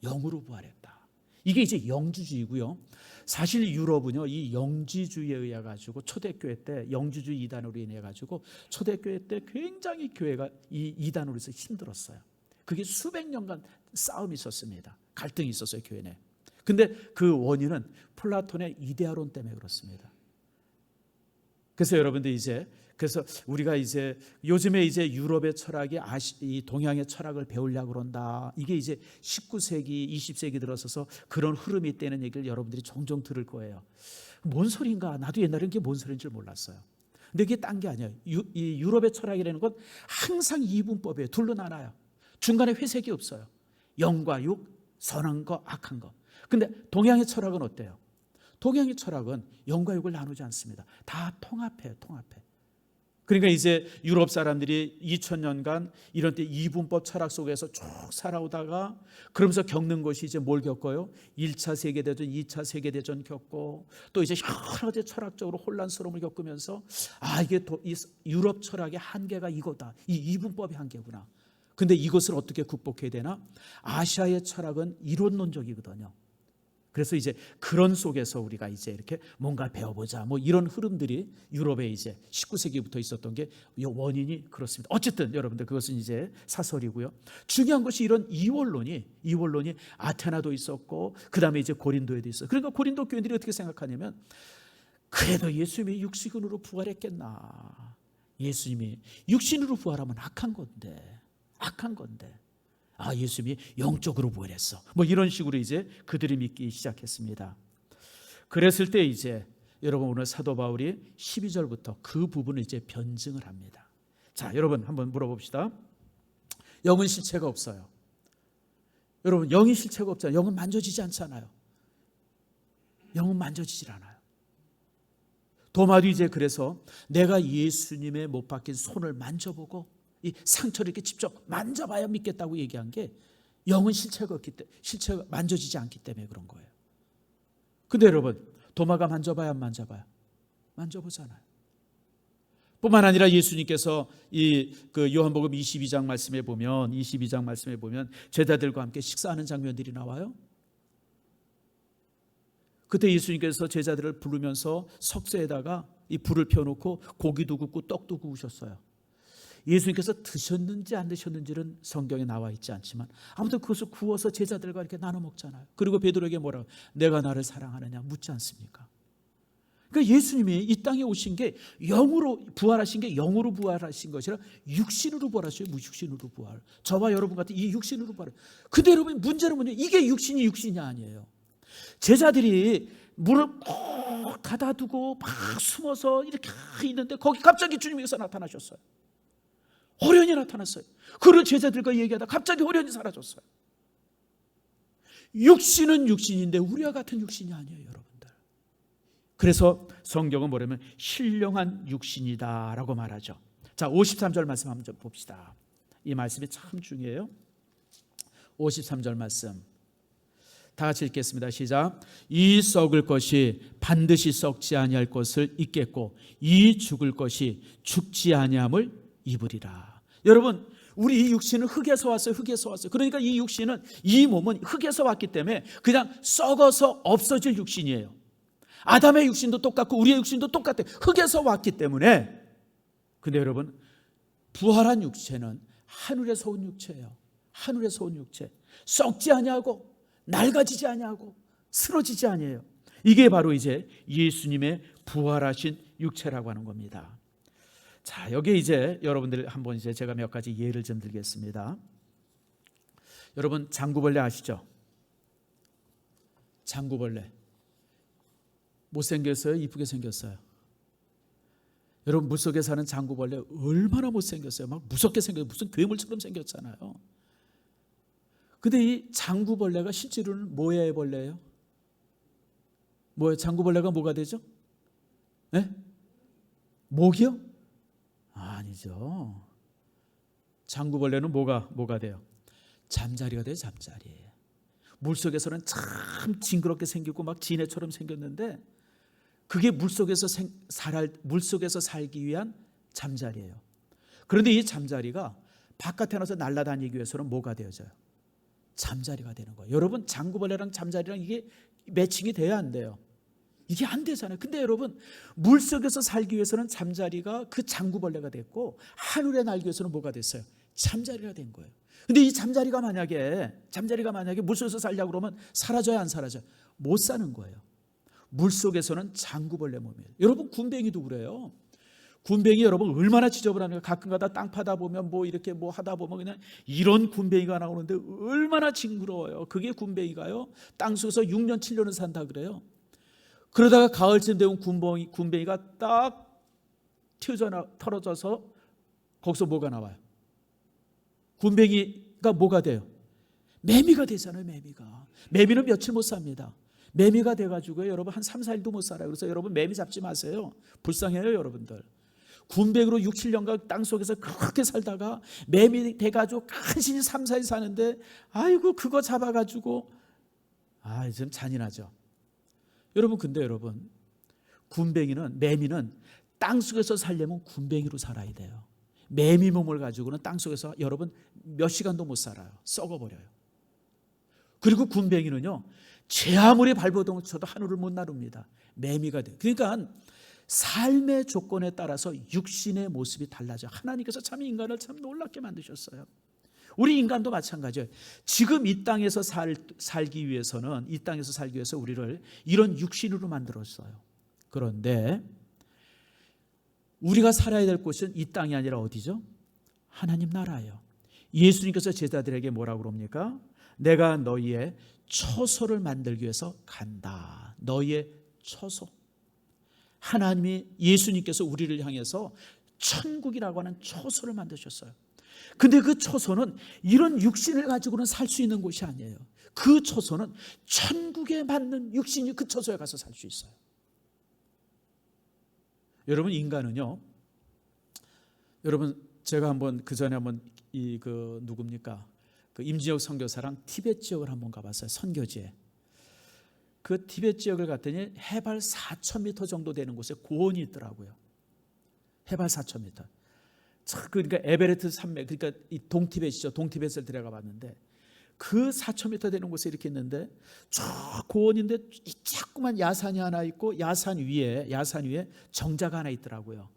Speaker 1: 영으로 부활했다. 이게 이제 영주주의고요. 사실 유럽은요, 이 영지주의에 의해 가지고 초대교회 때 영주주의 이단으로 인해 가지고 초대교회 때 굉장히 교회가 이 이단으로 해서 힘들었어요. 그게 수백 년간 싸움이 있었습니다. 갈등이 있었어요, 교회 내. 근데 그 원인은 플라톤의 이데아론 때문에 그렇습니다. 그래서 여러분들 그래서 우리가 요즘에 유럽의 철학이 이 동양의 철학을 배우려고 그런다. 이게 19세기, 20세기 들어서서 그런 흐름이 있다는 얘기를 여러분들이 종종 들을 거예요. 뭔 소린가? 나도 옛날에 그게 뭔 소리인 줄 몰랐어요. 근데 이게 딴 게 아니에요. 이 유럽의 철학이라는 건 항상 이분법이에요. 둘로 나눠요. 중간에 회색이 없어요. 영과 육, 선한 거, 악한 거. 근데 동양의 철학은 어때요? 동양의 철학은 영과 육을 나누지 않습니다. 다 통합해요. 그러니까 유럽 사람들이 2000년간 이런 때 이분법 철학 속에서 쭉 살아오다가 그러면서 겪는 것이 뭘 겪어요? 1차 세계대전, 2차 세계대전 겪고 또 여러 가지 철학적으로 혼란스러움을 겪으면서 이게 이 유럽 철학의 한계가 이거다. 이 이분법의 한계구나. 근데 이것을 어떻게 극복해야 되나? 아시아의 철학은 이론론적이거든요. 그래서 그런 속에서 우리가 이렇게 뭔가 배워보자. 뭐 이런 흐름들이 유럽에 19세기부터 있었던 게 원인이 그렇습니다. 어쨌든 여러분들 그것은 사설이고요. 중요한 것이 이런 이원론이 아테나도 있었고 그 다음에 고린도에도 있어요. 그러니까 고린도 교인들이 어떻게 생각하냐면 그래도 예수님이 육신으로 부활했겠나. 예수님이 육신으로 부활하면 악한 건데. 예수님이 영적으로 부활했어. 뭐 이런 식으로 그들이 믿기 시작했습니다. 그랬을 때 여러분 오늘 사도 바울이 12절부터 그 부분을 변증을 합니다. 자, 여러분 한번 물어봅시다. 영은 실체가 없어요. 여러분 영이 실체가 없잖아요. 영은 만져지지 않잖아요. 영은 만져지질 않아요. 도마도 그래서 내가 예수님의 못 박힌 손을 만져보고 이 상처를 이렇게 직접 만져봐야 믿겠다고 얘기한 게 영은 실체가 없기 때문에, 실체가 만져지지 않기 때문에 그런 거예요. 근데 여러분 도마가 만져봐야 안 만져봐요? 만져보잖아요. 뿐만 아니라 예수님께서 그 요한복음 22장 말씀에 보면 제자들과 함께 식사하는 장면들이 나와요. 그때 예수님께서 제자들을 부르면서 석쇠에다가 이 불을 펴놓고 고기도 굽고 떡도 구우셨어요. 예수님께서 드셨는지 안 드셨는지는 성경에 나와 있지 않지만 아무튼 그것을 구워서 제자들과 이렇게 나눠 먹잖아요. 그리고 베드로에게 뭐라고? 내가 나를 사랑하느냐 묻지 않습니까? 그러니까 예수님이 이 땅에 오신 게 영으로 부활하신 게 영으로 부활하신 것이라 육신으로 부활하셔요. 무육신으로 부활. 저와 여러분 같은 이 육신으로 부활. 근데 여러분 문제는 뭐냐? 이게 육신이 아니에요. 제자들이 문을 꼭 닫아두고 막 숨어서 이렇게 있는데 거기 갑자기 주님께서 나타나셨어요. 호련히 나타났어요. 그를 제자들과 얘기하다 갑자기 호련히 사라졌어요. 육신은 육신인데 우리와 같은 육신이 아니에요, 여러분들. 그래서 성경은 뭐냐면 신령한 육신이다라고 말하죠. 자, 53절 말씀 한번 봅시다. 이 말씀이 참 중요해요. 53절 말씀 다 같이 읽겠습니다. 시작. 이 썩을 것이 반드시 썩지 아니할 것을 입겠고 이 죽을 것이 죽지 아니함을 입으리라. 여러분 우리 이 육신은 흙에서 왔어요. 그러니까 이 육신은 이 몸은 흙에서 왔기 때문에 그냥 썩어서 없어질 육신이에요. 아담의 육신도 똑같고 우리의 육신도 똑같아요. 흙에서 왔기 때문에. 근데 여러분 부활한 육체는 하늘에서 온 육체예요. 하늘에서 온 육체. 썩지 아니하고 낡아지지 아니하고 쓰러지지 아니에요. 이게 바로 예수님의 부활하신 육체라고 하는 겁니다. 자, 여기 여러분들 한번 제가 몇 가지 예를 좀 들겠습니다. 여러분 장구벌레 아시죠? 장구벌레 못생겼어요? 이쁘게 생겼어요? 여러분 물속에 사는 장구벌레 얼마나 못생겼어요? 막 무섭게 생겼어요. 무슨 괴물처럼 생겼잖아요. 근데 이 장구벌레가 실제로는 뭐의 벌레예요? 장구벌레가 뭐가 되죠? 네? 모기요? 아니죠. 장구벌레는 뭐가 돼요? 잠자리가 돼요. 잠자리. 물속에서는 참 징그럽게 생기고 막 지네처럼 생겼는데 그게 물속에서 살기 위한 잠자리예요. 그런데 이 잠자리가 바깥에 나서 날아다니기 위해서는 뭐가 되어져요? 잠자리가 되는 거예요. 여러분 장구벌레랑 잠자리랑 이게 매칭이 돼야 안 돼요? 이게 안 되잖아요. 근데 여러분 물속에서 살기 위해서는 잠자리가 그 장구벌레가 됐고 하늘에 날기 위해서는 뭐가 됐어요? 잠자리가 된 거예요. 근데 이 잠자리가 만약에 물속에서 살려고 그러면 사라져야 안 사라져요? 못 사는 거예요. 물속에서는 장구벌레 몸이에요. 여러분 군뱅이도 그래요. 군뱅이 여러분 얼마나 지저분합니까? 가끔가다 땅 파다 보면 뭐 이렇게 뭐 하다 보면 그냥 이런 군뱅이가 나오는데 얼마나 징그러워요. 그게 군뱅이가요. 땅속에서 6년 7년을 산다 그래요. 그러다가 가을쯤 되면 군뱅이가 딱 털어져서 거기서 뭐가 나와요? 군뱅이가 뭐가 돼요? 매미가 되잖아요. 매미는 며칠 못 삽니다. 매미가 돼가지고요 여러분 한 3, 4일도 못 살아요. 그래서 여러분 매미 잡지 마세요. 불쌍해요 여러분들. 군뱅이로 6, 7년간 땅속에서 그렇게 살다가 매미 돼가지고 간신히 3, 4일 사는데 아이고 그거 잡아가지고 좀 잔인하죠. 여러분 근데 여러분 매미는 땅속에서 살려면 군뱅이로 살아야 돼요. 매미 몸을 가지고는 땅속에서 여러분 몇 시간도 못 살아요. 썩어버려요. 그리고 군뱅이는요 제 아무리 발버둥을 쳐도 하늘을 못 나릅니다. 매미가 돼요. 그러니까 삶의 조건에 따라서 육신의 모습이 달라져. 하나님께서 참 인간을 참 놀랍게 만드셨어요. 우리 인간도 마찬가지예요. 지금 이 땅에서 살기 위해서 우리를 이런 육신으로 만들었어요. 그런데 우리가 살아야 될 곳은 이 땅이 아니라 어디죠? 하나님 나라예요. 예수님께서 제자들에게 뭐라고 그럽니까? 내가 너희의 처소를 만들기 위해서 간다. 너희의 처소. 하나님이 예수님께서 우리를 향해서 천국이라고 하는 처소를 만드셨어요. 근데 그 처소는 이런 육신을 가지고는 살 수 있는 곳이 아니에요. 그 처소는 천국에 맞는 육신이 그 처소에 가서 살 수 있어요. 여러분 인간은요. 여러분 제가 한번 그 전에 누굽니까? 그 임진혁 선교사랑 티벳 지역을 한번 가봤어요. 선교지에. 그 티벳 지역을 갔더니 해발 4,000m 정도 되는 곳에 고원이 있더라고요. 해발 4,000m. 그러니까 에베레스트 산맥, 그러니까 이 동티벳이죠. 동티벳을 들어가 봤는데 그 4,000m 되는 곳에 이렇게 있는데 저 고원인데 이 자꾸만 야산이 하나 있고 야산 위에 정자가 하나 있더라고요.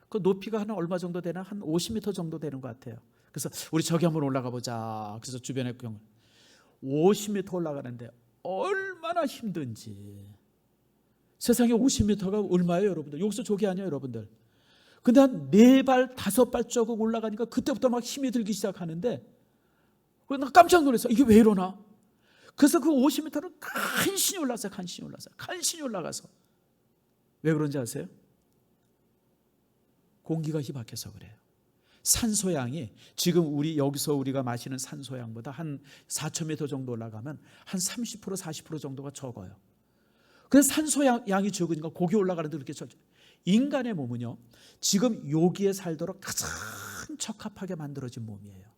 Speaker 1: 그 높이가 한 얼마 정도 되나? 한 50m 정도 되는 것 같아요. 그래서 우리 저기 한번 올라가 보자. 그래서 주변에 50m 올라가는데 얼마나 힘든지. 세상에 50m가 얼마예요 여러분들? 여기서 저기 아니에요 여러분들. 근데 한 4발 5발 조금 올라가니까 그때부터 막 힘이 들기 시작하는데 나 깜짝 놀랐어요. 이게 왜 이러나? 그래서 그 50m를 간신히 올라가서 왜 그런지 아세요? 공기가 희박해서 그래요. 산소양이 지금 여기서 우리가 마시는 산소양보다 한 4,000m 정도 올라가면 한 30% 40% 정도가 적어요. 그래서 산소양이 적으니까 고기 올라가는데 그렇게 적죠. 인간의 몸은요 지금 여기에 살도록 가장 적합하게 만들어진 몸이에요.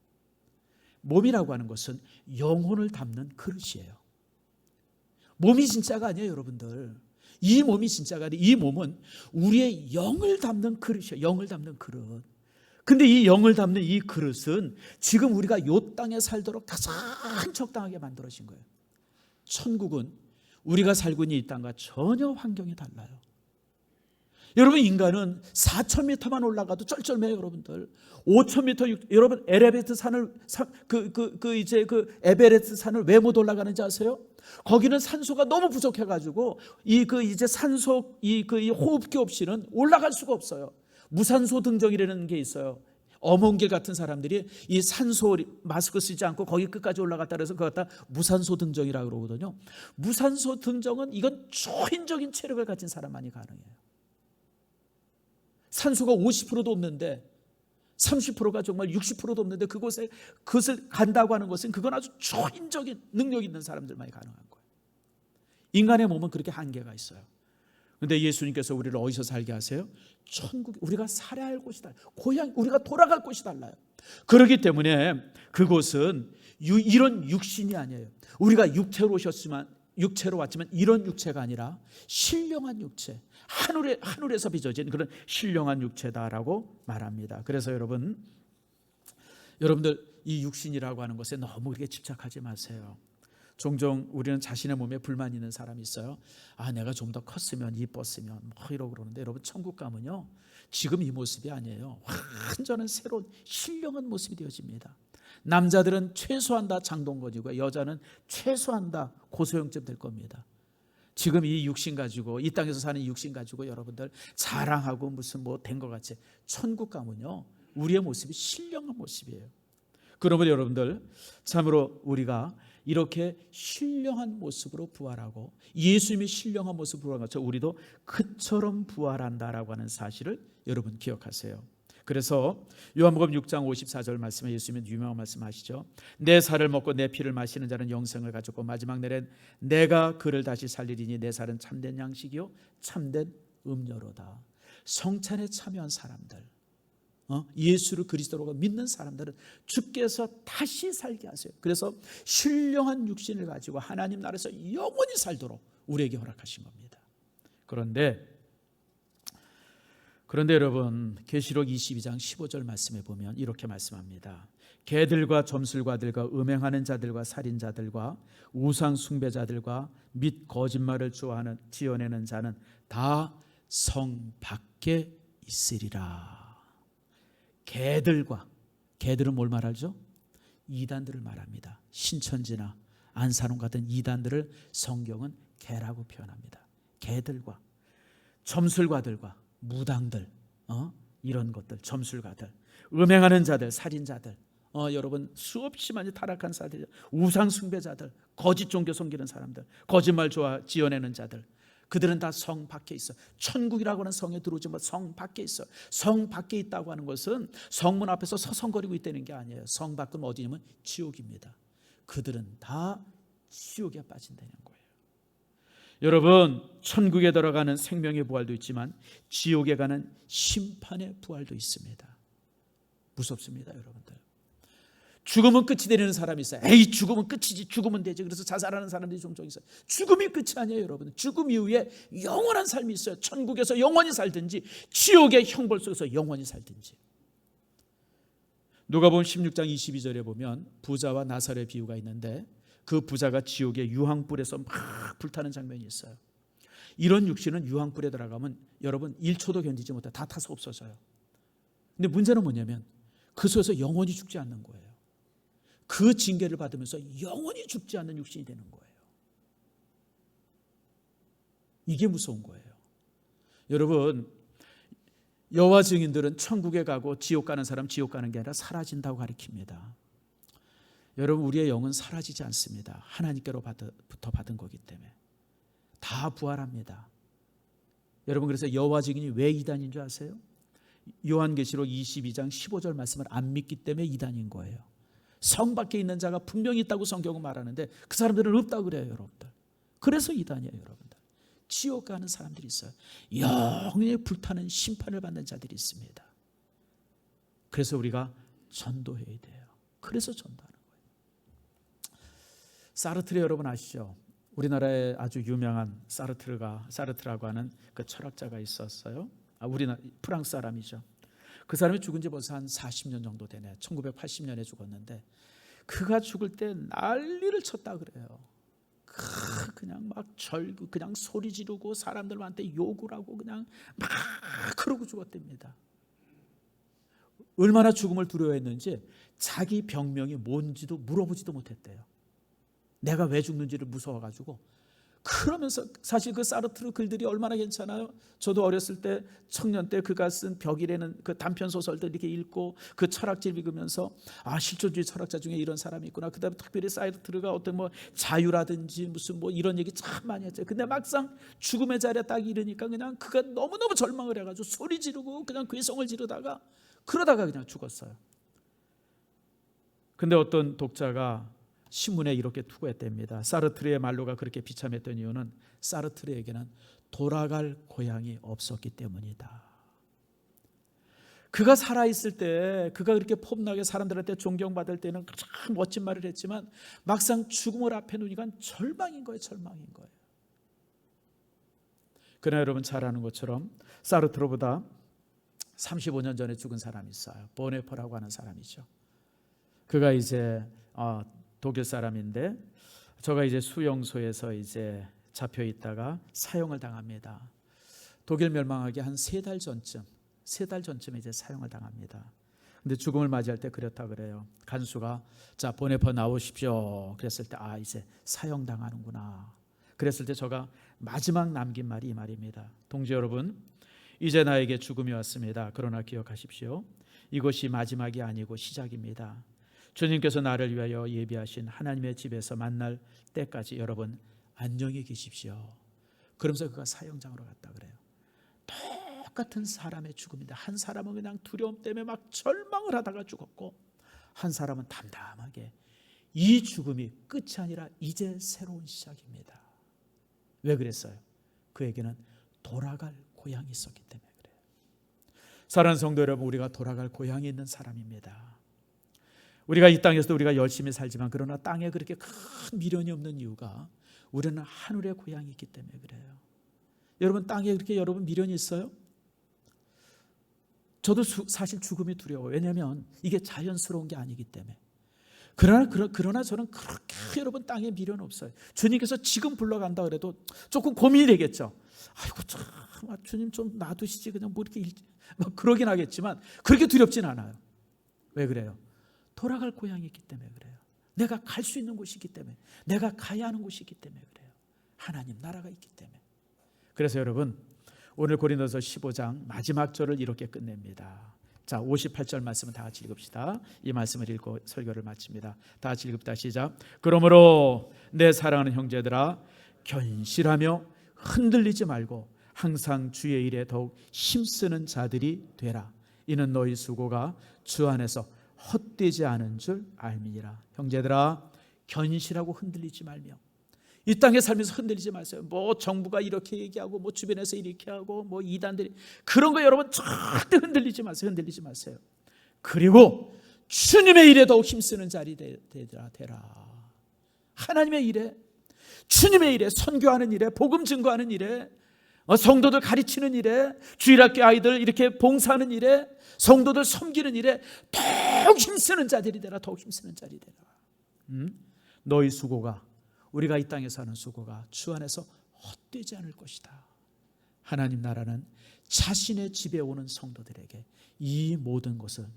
Speaker 1: 몸이라고 하는 것은 영혼을 담는 그릇이에요. 몸이 진짜가 아니에요 여러분들. 이 몸이 진짜가 아니에요. 이 몸은 우리의 영을 담는 그릇이에요. 영을 담는 그릇. 근데 이 영을 담는 이 그릇은 지금 우리가 이 땅에 살도록 가장 적당하게 만들어진 거예요. 천국은 우리가 살고 있는 이 땅과 전혀 환경이 달라요. 여러분 인간은 4,000m만 올라가도 쩔쩔매요 여러분들. 5,000m 여러분 에베레스트 산을 에베레스트 산을 왜 못 올라가는지 아세요? 거기는 산소가 너무 부족해가지고 이제 산소 호흡기 없이는 올라갈 수가 없어요. 무산소 등정이라는 게 있어요. 어몽길 같은 사람들이 이 산소 마스크 쓰지 않고 거기 끝까지 올라갔다 그래서 그거 갖다 무산소 등정이라고 그러거든요. 무산소 등정은 이건 초인적인 체력을 가진 사람만이 가능해요. 산소가 50%도 없는데 30%가 정말 60%도 없는데 그것을 간다고 하는 것은 그건 아주 초인적인 능력 있는 사람들만이 가능한 거예요. 인간의 몸은 그렇게 한계가 있어요. 그런데 예수님께서 우리를 어디서 살게 하세요? 천국, 우리가 살아야 할 곳이 달라요. 고향, 우리가 돌아갈 곳이 달라요. 그렇기 때문에 그곳은 이런 육신이 아니에요. 우리가 육체로 왔지만 이런 육체가 아니라 신령한 육체, 하늘에서 빚어진 그런 신령한 육체다라고 말합니다. 그래서 여러분들 이 육신이라고 하는 것에 너무 그렇게 집착하지 마세요. 종종 우리는 자신의 몸에 불만 있는 사람이 있어요. 내가 좀 더 컸으면 이뻤으면 이러고 그러는데 여러분 천국 가면요 지금 이 모습이 아니에요. 완전한 새로운 신령한 모습이 되어집니다. 남자들은 최소한 다 장동건이고요. 여자는 최소한 다 고소영점 될 겁니다. 지금 이 육신 가지고, 이 땅에서 사는 이 육신 가지고 여러분들 자랑하고 무슨 뭐 된 것 같이, 천국 가면요 우리의 모습이 신령한 모습이에요. 그러면 여러분들 참으로 우리가 이렇게 신령한 모습으로 부활하고 예수님이 신령한 모습으로 부활한 것처럼 우리도 그처럼 부활한다라고 하는 사실을 여러분 기억하세요. 그래서 요한복음 6장 54절 말씀에 예수님은 유명한 말씀하시죠. 내 살을 먹고 내 피를 마시는 자는 영생을 가졌고 마지막 날엔 내가 그를 다시 살리리니 내 살은 참된 양식이요 참된 음료로다. 성찬에 참여한 사람들, 예수를 그리스도로 믿는 사람들은 주께서 다시 살게 하세요. 그래서 신령한 육신을 가지고 하나님 나라에서 영원히 살도록 우리에게 허락하신 겁니다. 그런데 여러분 계시록 22장 15절 말씀에 보면 이렇게 말씀합니다. 개들과 점술가들과 음행하는 자들과 살인자들과 우상 숭배자들과 및 거짓말을 좋아하는 지어내는 자는 다 성 밖에 있으리라. 개들은 뭘 말하죠? 이단들을 말합니다. 신천지나 안사론 같은 이단들을 성경은 개라고 표현합니다. 개들과 점술가들과 무당들, 이런 것들, 점술가들, 음행하는 자들, 살인자들, 여러분 수없이 많이 타락한 사람들, 우상 숭배자들, 거짓 종교 섬기는 사람들, 거짓말 지어내는 자들, 그들은 다 성 밖에 있어. 천국이라고 하는 성에 들어오지 못, 성 밖에 있어. 성 밖에 있다고 하는 것은 성문 앞에서 서성거리고 있다는 게 아니에요. 성 밖은 어디냐면 지옥입니다. 그들은 다 지옥에 빠진다는 거예요. 여러분 천국에 들어가는 생명의 부활도 있지만 지옥에 가는 심판의 부활도 있습니다. 무섭습니다 여러분들. 죽음은 끝이 되는 사람이 있어요. 에이 죽음은 끝이지, 죽으면 되지. 그래서 자살하는 사람들이 종종 있어요. 죽음이 끝이 아니에요 여러분. 죽음 이후에 영원한 삶이 있어요. 천국에서 영원히 살든지 지옥의 형벌 속에서 영원히 살든지. 누가복음 16장 22절에 보면 부자와 나사로의 비유가 있는데 그 부자가 지옥의 유황불에서 막 불타는 장면이 있어요. 이런 육신은 유황불에 들어가면 여러분 1초도 견디지 못해 다 타서 없어져요. 근데 문제는 뭐냐면 그 속에서 영원히 죽지 않는 거예요. 그 징계를 받으면서 영원히 죽지 않는 육신이 되는 거예요. 이게 무서운 거예요. 여러분 여호와 증인들은 천국에 가고 지옥 가는 사람 지옥 가는 게 아니라 사라진다고 가르칩니다. 여러분 우리의 영은 사라지지 않습니다. 하나님께로부터 받은 거기 때문에 다 부활합니다. 여러분 그래서 여호와 증인이 왜 이단인 줄 아세요? 요한계시록 22장 15절 말씀을 안 믿기 때문에 이단인 거예요. 성 밖에 있는 자가 분명히 있다고 성경은 말하는데 그 사람들은 없다고 그래요 여러분들. 그래서 이단이에요 여러분들. 지옥 가는 사람들이 있어요. 영원히 불타는 심판을 받는 자들이 있습니다. 그래서 우리가 전도해야 돼요. 그래서 전도하는 거예요. 사르트르 여러분 아시죠? 우리나라에 아주 유명한 사르트라고 하는 그 철학자가 있었어요. 우리나라 프랑스 사람이죠. 그 사람이 죽은 지 벌써 한 40년 정도 되네. 1980년에 죽었는데 그가 죽을 때 난리를 쳤다 그래요. 그냥 막 절구 그냥 소리 지르고 사람들한테 욕을 하고 그냥 막 그러고 죽었답니다. 얼마나 죽음을 두려워했는지 자기 병명이 뭔지도 물어보지도 못했대요. 내가 왜 죽는지를 무서워가지고. 그러면서 사실 그 사르트르 글들이 얼마나 괜찮아요. 저도 어렸을 때 청년 때 그가 쓴 벽이라는 그 단편 소설들 이렇게 읽고 그 철학집 읽으면서 실존주의 철학자 중에 이런 사람이 있구나. 그다음에 특별히 사르트르가 어떤 뭐 자유라든지 무슨 뭐 이런 얘기 참 많이 했죠. 근데 막상 죽음의 자리에 딱 이르니까 그냥 그가 너무너무 절망을 해가지고 소리 지르고 그냥 괴성을 지르다가 그러다가 그냥 죽었어요. 근데 어떤 독자가 신문에 이렇게 투고했답니다. 사르트르의 말로가 그렇게 비참했던 이유는 사르트르에게는 돌아갈 고향이 없었기 때문이다. 그가 살아있을 때 그가 그렇게 폼나게 사람들한테 존경받을 때는 참 멋진 말을 했지만 막상 죽음을 앞에 놓으니까 절망인 거예요. 절망인 거예요. 그러나 여러분 잘 아는 것처럼 사르트르보다 35년 전에 죽은 사람이 있어요. 보네퍼라고 하는 사람이죠. 그가 이제 독일 사람인데 저가 이제 수용소에서 이제 잡혀 있다가 사형을 당합니다. 독일 멸망하기 한 3달 전쯤에 이제 사형을 당합니다. 근데 죽음을 맞이할 때 그렇다 그래요. 간수가 자 보네퍼 나오십시오. 그랬을 때 이제 사형 당하는구나. 그랬을 때 제가 마지막 남긴 말이 이 말입니다. 동지 여러분, 이제 나에게 죽음이 왔습니다. 그러나 기억하십시오. 이것이 마지막이 아니고 시작입니다. 주님께서 나를 위하여 예비하신 하나님의 집에서 만날 때까지 여러분 안녕히 계십시오. 그러면서 그가 사형장으로 갔다 그래요. 똑같은 사람의 죽음인데 한 사람은 그냥 두려움 때문에 막 절망을 하다가 죽었고, 한 사람은 담담하게 이 죽음이 끝이 아니라 이제 새로운 시작입니다. 왜 그랬어요? 그에게는 돌아갈 고향이 있었기 때문에 그래요. 사랑하는 성도 여러분, 우리가 돌아갈 고향이 있는 사람입니다. 우리가 이 땅에서도 우리가 열심히 살지만 그러나 땅에 그렇게 큰 미련이 없는 이유가 우리는 하늘의 고향이 있기 때문에 그래요. 여러분, 땅에 그렇게 여러분 미련이 있어요? 저도 사실 죽음이 두려워요. 왜냐하면 이게 자연스러운 게 아니기 때문에. 그러나 저는 그렇게 여러분 땅에 미련 없어요. 주님께서 지금 불러간다 그래도 조금 고민이 되겠죠. 아이고 참, 주님 좀 놔두시지 그냥 뭐 이렇게 막 그러긴 하겠지만 그렇게 두렵진 않아요. 왜 그래요? 돌아갈 고향이 있기 때문에 그래요. 내가 갈 수 있는 곳이 있기 때문에, 내가 가야 하는 곳이 있기 때문에 그래요. 하나님 나라가 있기 때문에. 그래서 여러분, 오늘 고린도서 15장 마지막 절을 이렇게 끝냅니다. 자, 58절 말씀은 다 같이 읽읍시다. 이 말씀을 읽고 설교를 마칩니다. 다 같이 읽읍시다. 시작. 그러므로 내 사랑하는 형제들아, 견실하며 흔들리지 말고 항상 주의 일에 더욱 힘쓰는 자들이 되라. 이는 너희 수고가 주 안에서 헛되지 않은 줄 알미니라. 형제들아, 견실하고 흔들리지 말며, 이 땅에 살면서 흔들리지 마세요. 뭐 정부가 이렇게 얘기하고 뭐 주변에서 이렇게 하고 뭐 이단들이, 그런 거 여러분 절대 흔들리지 마세요. 흔들리지 마세요. 그리고 주님의 일에 더욱 힘쓰는 자리 되라. 하나님의 일에, 주님의 일에, 선교하는 일에, 복음 증거하는 일에, 성도들 가르치는 일에, 주일학교 아이들 이렇게 봉사하는 일에, 성도들 섬기는 일에 더욱 힘쓰는 자들이 되라. 더욱 힘쓰는 자들이 되라. 너희 수고가, 우리가 이 땅에서 하는 수고가 주 안에서 헛되지 않을 것이다. 하나님 나라는 자신의 집에 오는 성도들에게 이 모든 것을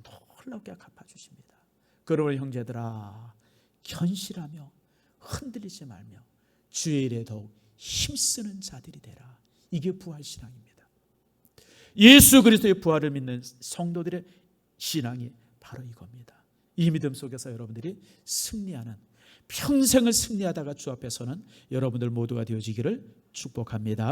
Speaker 1: 놀랍게 갚아주십니다. 그러므로 형제들아, 견실하며 흔들리지 말며 주의 일에 더욱 힘쓰는 자들이 되라. 이게 부활신앙입니다. 예수 그리스도의 부활을 믿는 성도들의 신앙이 바로 이겁니다. 이 믿음 속에서 여러분들이 승리하는, 평생을 승리하다가 주 앞에 서는 여러분들 모두가 되어지기를 축복합니다.